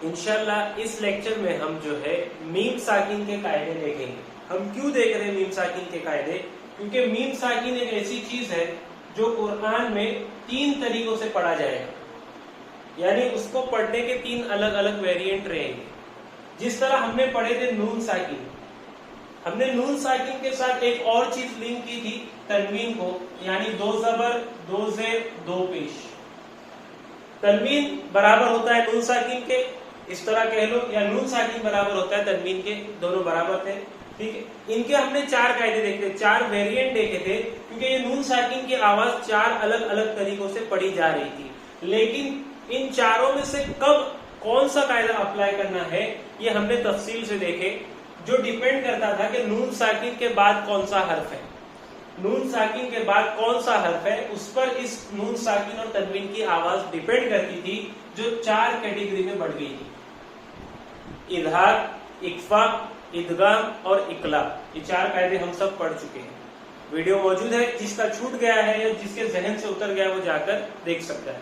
انشاءاللہ اس لیکچر میں ہم جو ہے میم ساکن کے قاعدے دیکھیں گے. ہم کیوں دیکھ رہے ہیں میم ساکن کے قاعدے؟ کیونکہ میم ساکن ایک ایسی چیز ہے جو قرآن میں 3 طریقوں سے پڑھا جائے گا، یعنی اس کو پڑھنے کے 3 الگ الگ ویریئنٹ رہیں گے. جس طرح ہم نے پڑھے تھے نون ساکن، ہم نے نون ساکن کے ساتھ ایک اور چیز لنک کی تھی تنوین کو، یعنی 2 زبر 2 زیر 2 پیش. تنوین برابر ہوتا ہے نون ساکن کے، اس طرح کہہ لو، یا نون ساکن برابر ہوتا ہے تنوین کے، دونوں برابر تھے. ٹھیک ہے، ان کے ہم نے 4 قاعدے دیکھے، 4 ویریئنٹ دیکھے تھے، کیونکہ یہ نون ساکن کی آواز 4 الگ الگ طریقوں سے پڑھی جا رہی تھی. لیکن ان چاروں میں سے کب کون سا قاعدہ اپلائی کرنا ہے یہ ہم نے تفصیل سے دیکھے، جو ڈیپینڈ کرتا تھا کہ نون ساکن کے بعد کون سا حرف ہے. نون ساکن کے بعد کون سا حرف ہے، اس پر اس نون ساکن اور تنوین کی آواز ڈیپینڈ کرتی تھی، جو 4 کیٹیگری میں بڑھ گئی تھی: اظہار، اخفا، ادغام اور اقلاب. یہ 4 قاعدے ہم سب پڑھ چکے ہیں. ویڈیو موجود ہے، جس کا چھوٹ گیا ہے یا جس کے ذہن سے اتر گیا وہ جا کر دیکھ سکتا ہے.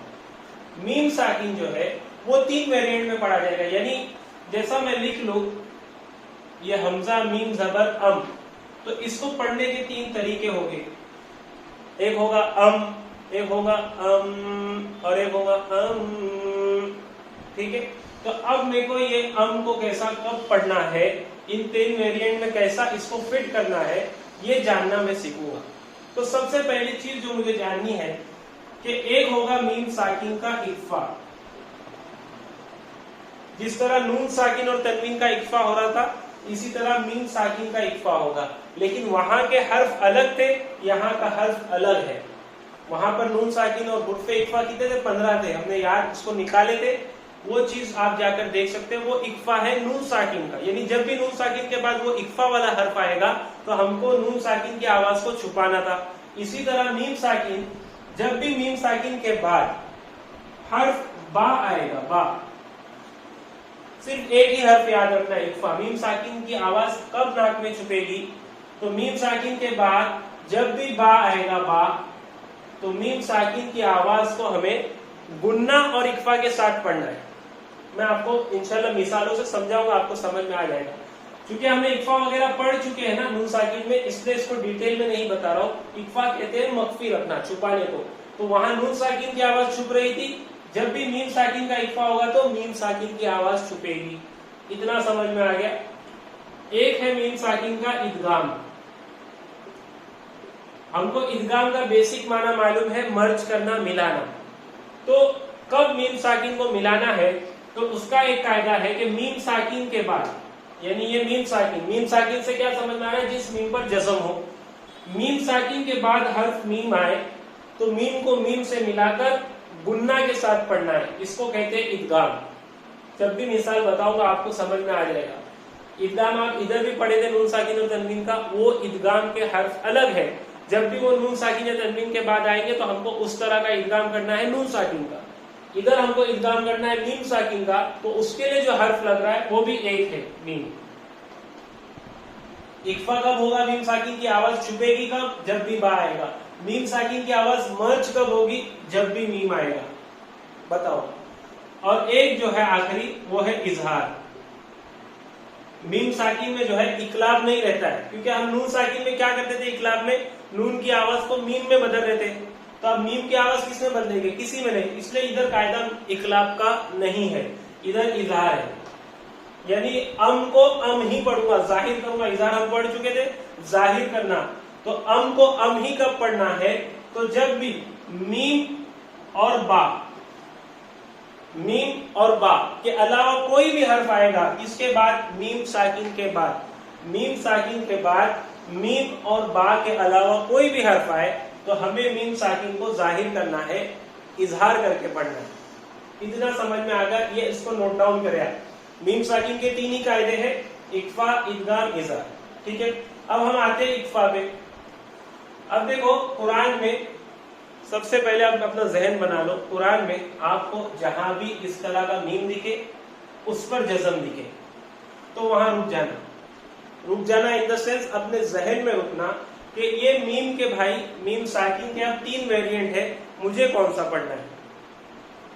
میم ساکن جو ہے وہ 3 ویریئنٹ میں پڑھا جائے گا، یعنی جیسا میں لکھ لوں یہ حمزہ میم زبر ام، تو اس کو پڑھنے کے 3 طریقے ہوں گے. ایک ہوگا ایک ہوگا اور ایک ہوگا ٹھیک ہے. تو اب میرے کو یہ کو کیسا کب پڑھنا ہے، ان 3 ویریئنٹ میں کیسا اس کو فٹ کرنا ہے، یہ جاننا میں سیکھوں گا. تو سب سے پہلی چیز جو مجھے جاننی ہے کہ ایک ہوگا میم ساکن کا اخفا. جس طرح نون ساکن اور تنوین کا اخفا ہو رہا تھا، اسی طرح میم ساکن کا اخفا ہوگا. لیکن وہاں کے حرف الگ تھے، یہاں کا حرف الگ ہے. وہاں پر نون ساکن اور حرف اخفا کتنے تھے؟ 15 تھے. ہم نے یاد اس کو نکالے تھے، وہ چیز آپ جا کر دیکھ سکتے ہیں. وہ اخفا ہے نون ساکن کا، یعنی جب بھی نون ساکن کے بعد وہ اخفا والا حرف آئے گا تو ہم کو نون ساکن کی آواز کو چھپانا تھا. اسی طرح میم ساکن، جب بھی میم ساکن کے بعد حرف با آئے گا، با، صرف ایک ہی حرف یاد رکھنا ہے، اخفا. میم ساکن کی آواز کب ناک میں چھپے گی؟ تو میم ساکن کے بعد جب بھی با آئے گا، با، تو میم ساکن کی آواز کو ہمیں گننا اور اخفا کے ساتھ پڑھنا ہے. میں آپ کو انشاءاللہ مثالوں سے سمجھاؤں گا، آپ کو سمجھ میں آ جائے گا. کیونکہ ہم نے اخفا وغیرہ پڑھ چکے ہیں نا نون ساکن میں، اس لیے اس کو ڈیٹیل میں نہیں بتا رہا ہوں. اخفا کہتے ہیں مخفی رکھنا، چھپانے کو. تو وہاں نون ساکن کی آواز چھپ رہی تھی، جب بھی میم ساکن کا اخفا ہوگا تو میم ساکن کی آواز چھپے گی. اتنا سمجھ میں آ گیا. ایک ہے میم ساکن کا ادغام. ہم کو ادغام کا بیسک معنی معلوم ہے، مرج کرنا، ملانا. تو کب میم ساکن کو ملانا ہے؟ تو اس کا ایک قاعدہ ہے کہ میم ساکن کے بعد، یعنی یہ میم ساکن سے کیا سمجھ میں آ رہا ہے؟ جس میم پر جزم ہو. میم ساکن کے بعد حرف میم آئے تو میم کو میم سے ملا کر گننا کے ساتھ پڑھنا ہے. اس کو کہتے ہیں ادغام. جب بھی مثال بتاؤں گا آپ کو سمجھ میں آ جائے گا. ادغام آپ ادھر بھی پڑھے تھے نون ساکن اور تنوین کا، وہ ادغام کے حرف الگ ہے. جب بھی وہ نون ساکن یا تنوین کے بعد آئیں گے تو ہم کو اس طرح کا ادغام کرنا ہے نون ساکن کا. ادھر ہم کو ادغام کرنا ہے میم ساکن کا، تو اس کے لیے جو حرف لگ رہا ہے وہ بھی ایک ہے، میم. اخفا کب ہوگا؟ میم ساکن کی آواز چھپے گی کب؟ جب بھی با آئے گا. میم ساکن کی آواز مرج کب ہوگی؟ جب بھی میم آئے گا. بتاؤ. اور ایک جو ہے آخری، وہ ہے اظہار. میم ساکن میں جو ہے اقلاب نہیں رہتا ہے، کیونکہ ہم نون ساکن میں کیا کرتے تھے؟ اقلاب میں نون کی آواز کو میم میں بدل رہے تھے. تو اب میم کی آواز کس میں بدلیں گے؟ کسی میں نہیں. اس لیے ادھر قاعدہ اقلاب کا نہیں ہے، ادھر اظہار ہے. یعنی کو ہی پڑھوں گا، ظاہر کروں گا. اظہار ہم پڑھ چکے تھے، ظاہر کرنا. تو کو ہی کب پڑھنا ہے؟ تو جب بھی میم اور با کے علاوہ کوئی بھی حرف آئے گا، اس کے بعد میم ساکن کے بعد میم اور با کے علاوہ کوئی بھی حرف آئے تو ہمیں میم ساکن کو ظاہر کرنا ہے، اظہار کر کے پڑھنا ہے. اتنا سمجھ میں آ گیا. یہ اس کو نوٹ ڈاؤن کرے آپ. میم ساکن کے 3 ہی قاعدے ہیں، اخفا، ادغام، اظہار. ٹھیک ہے. اب ہم آتے ہیں اخفا پہ. اب دیکھو قرآن میں سب سے پہلے آپ اپنا ذہن بنا لو. قرآن میں آپ کو جہاں بھی اس طرح کا میم دکھے، اس پر جزم دکھے، تو وہاں رک جانا ان دا سینس اپنے ذہن میں رکنا کہ یہ میم کے بھائی، میم ساکن کے اب 3 ویریئنٹ ہے، مجھے کون سا پڑھنا ہے.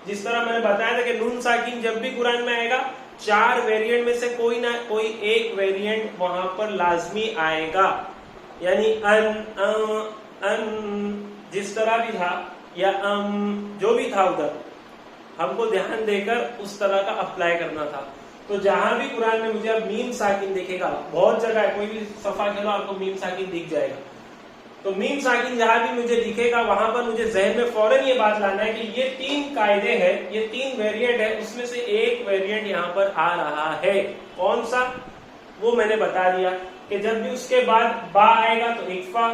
جس طرح میں نے بتایا تھا کہ نون ساکن جب بھی قرآن میں آئے گا 4 ویریئنٹ میں سے کوئی نہ کوئی ایک ویریئنٹ وہاں پر لازمی آئے گا. یعنی ان جس طرح بھی تھا یا جو بھی تھا ادھر ہم کو دھیان دے کر اس طرح کا اپلائی کرنا تھا. تو جہاں بھی قرآن میں مجھے اب میم ساکن دیکھے گا, بہت جگہ ہے, کوئی بھی صفحہ کھولو آپ کو میم ساکن دکھ جائے گا. تو میم ساکن جہاں بھی مجھے دکھے گا وہاں پر مجھے ذہن میں فوراً یہ بات لانا ہے کہ یہ 3 قاعدے ہیں, یہ 3 ویریئنٹ ہے, اس میں سے ایک ویریئنٹ یہاں پر آ رہا ہے. کون سا؟ وہ میں نے بتا دیا کہ جب بھی اس کے بعد با آئے گا تو اخفا,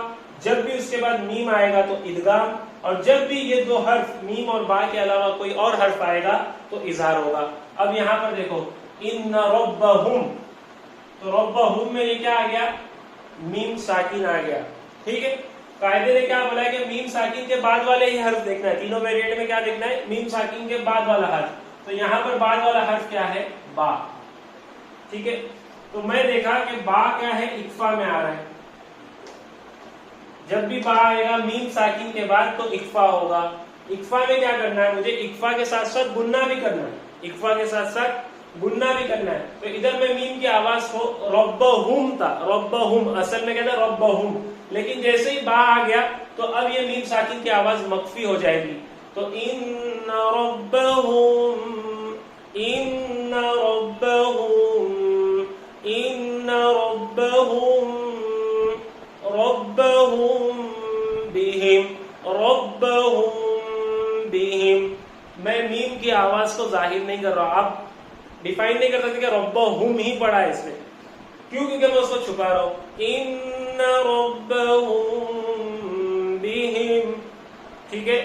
جب بھی اس کے بعد میم آئے گا تو ادغام, اور جب بھی یہ 2 حرف میم اور با کے علاوہ کوئی اور حرف آئے گا تو اظہار ہوگا. اب یہاں پر دیکھو ان ربہم, تو ربہم میں یہ کیا آ گیا؟ میم ساکن آ گیا. ٹھیک ہے, قاعدے نے کیا بولا ہے کہ میم ساکن کے بعد والے ہی حرف دیکھنا ہے. تینوں ویریئنٹ میں کیا دیکھنا ہے؟ میم ساکن کے بعد والا حرف. تو یہاں پر بعد والا حرف کیا ہے؟ با. ٹھیک ہے, تو میں دیکھا کہ با کیا ہے؟ اخفا میں آ رہا ہے. جب بھی با آئے گا میم ساکن کے بعد تو اخفا ہوگا. اخفا میں کیا کرنا ہے مجھے؟ اخفا کے ساتھ ساتھ گننا بھی کرنا ہے. اخفا کے ساتھ ساتھ گننا بھی کرنا ہے. تو ادھر میں میم کی آواز کو ربہم تھا, ربہم اصل میں کہتا ہے ربہم, لیکن جیسے ہی با آ گیا تو اب یہ میم ساکن کی آواز مخفی ہو جائے گی. تو ان ربہم, ان ربہم, ان ربہم, ربہم بہم, ربہم بہم. میں میم کی آواز کو ظاہر نہیں کر رہا. آپ ڈیفائن نہیں کر سکتے کہ ربہم ہی پڑھا ہے اس نے. کیوں؟ کیونکہ میں اس کو چھپا رہا ہوں. ان ربہم بہم. ٹھیک ہے,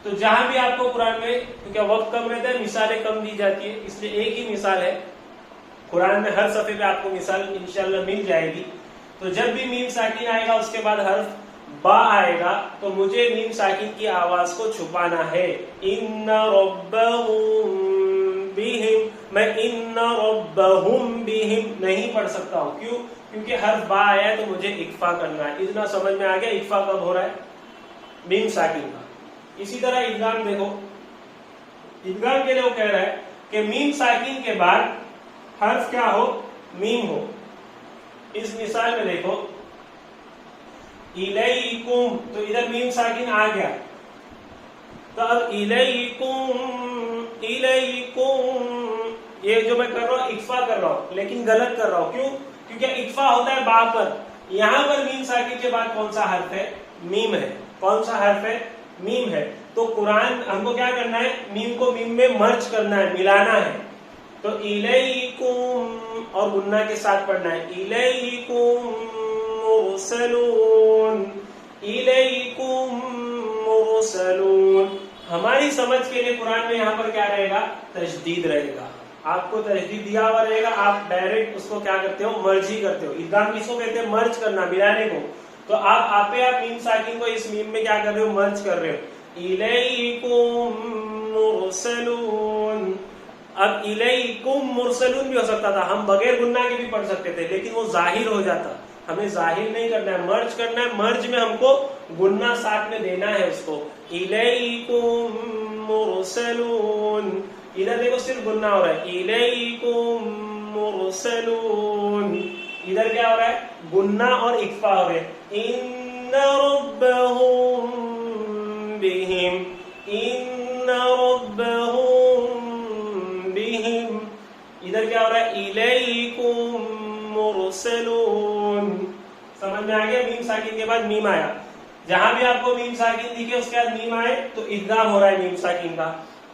تو جہاں بھی آپ کو قرآن میں, کیونکہ وقت کم رہتا ہے, مثالیں کم دی جاتی ہے, اس لیے ایک ہی مثال ہے قرآن میں. ہر صفحے پہ آپ کو مثال انشاءاللہ مل جائے گی. تو جب بھی میم ساکن آئے گا اس کے بعد حرف با آئے گا تو مجھے میم ساکن کی آواز کو چھپانا ہے. ان ربہم بہم, میں ان ربہم بہم نہیں پڑھ سکتا ہوں. کیوں؟ کیونکہ حرف با آیا ہے تو مجھے اخفا کرنا ہے. اتنا سمجھ میں آ گیا اخفا کب ہو رہا ہے؟ میم ساکن کا. اسی طرح ادغام دیکھو, ادغام کے لیے وہ کہہ رہا ہے کہ میم ساکن کے بعد حرف کیا ہو؟ میم ہو. اس مثال میں دیکھو الیکم, تو ادھر میم ساکن آ گیا. تو اب الیکم, الیکم, یہ جو میں کر رہا ہوں اخفا کر رہا ہوں, لیکن غلط کر رہا ہوں. کیوں؟ کیونکہ اخفا ہوتا ہے با پر. یہاں پر میم ساکن کے بعد کون سا حرف ہے؟ میم ہے. کون سا حرف ہے؟ میم ہے. تو قرآن ہم کو کیا کرنا ہے؟ میم کو میم میں مرج کرنا ہے, ملانا ہے. تو الیکم اور غنہ کے ساتھ پڑھنا ہے. الیکم مرسلون, الیکم مرسلون. ہماری سمجھ کے لیے قرآن میں یہاں پر کیا رہے گا؟ تشدید رہے گا. آپ کو تشدید دیا ہوا رہے گا, آپ ڈائریکٹ اس کو کیا کرتے ہو؟ مرج ہی کرتے ہو. ادغام کس کو کہتے ہیں؟ مرج کرنا, ملانے کو. تو آپ میم ساکن کو اس میم میں کیا کر رہے ہو؟ مرج کر رہے ہو. الیکم مرسلون. اب الیکم مرسلون بھی ہو سکتا تھا, ہم بغیر گناہ کے بھی پڑھ سکتے تھے, لیکن وہ ظاہر ہو جاتا. ہمیں ظاہر نہیں کرنا ہے, مرج کرنا ہے. مرج میں ہم کو گناہ ساتھ میں دینا ہے اس کو. الیکم مرسلون. ادھر دیکھو صرف گناہ ہو رہا ہے. الیکم مرسلون. ادھر کیا ہو رہا ہے؟ گناہ اور اخفا ہو رہے. ان ربہم بہم, ان ربہم بہم. ادھر کیا ہو رہا ہے؟ الیکم مرسلون. سمجھ میں آ گیا؟ میم ساکن کے بعد میم آیا. جہاں بھی آپ کو میم ساکن دکھے اس کے بعد میم آئے تو ادغام ہو رہا ہے میم ساکن کا.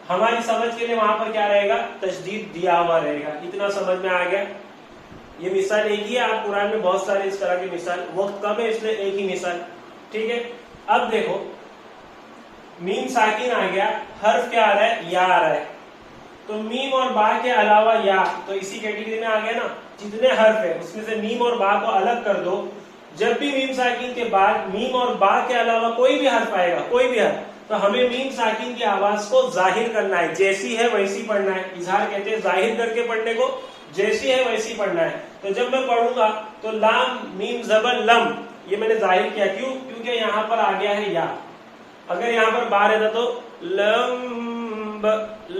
ہماری سمجھ کے لیے وہاں پر کیا رہے گا؟ تشدید دیا ہوا رہے گا. اتنا سمجھ میں آ گیا؟ یہ مثال ایک ہی ہے. آپ قرآن میں بہت سارے اس طرح کی مثال, وقت کم ہے اس لیے ایک ہی مثال. ٹھیک ہے, اب دیکھو میم ساکن آ گیا, حرف کیا آ رہا ہے؟ یا آ رہا ہے. تو میم اور با کے علاوہ یا, تو اسی کیٹیگری میں آ گیا نا. جتنے حرف ہے اس میں سے میم اور با کو الگ کر دو. جب بھی میم ساکن کے بعد میم اور با کے علاوہ کوئی بھی حرف آئے گا, کوئی بھی حرف, تو ہمیں میم ساکن کی آواز کو ظاہر کرنا ہے. جیسی ہے ویسی پڑھنا ہے. اظہار کہتے ہیں ظاہر کر کے پڑھنے کو, جیسی ہے ویسی پڑھنا ہے. تو جب میں پڑھوں گا تو لام میم زبر لم, یہ میں نے ظاہر کیا. کیوں؟ کیونکہ یہاں پر آ گیا ہے یا. اگر یہاں پر با رہتا تو لم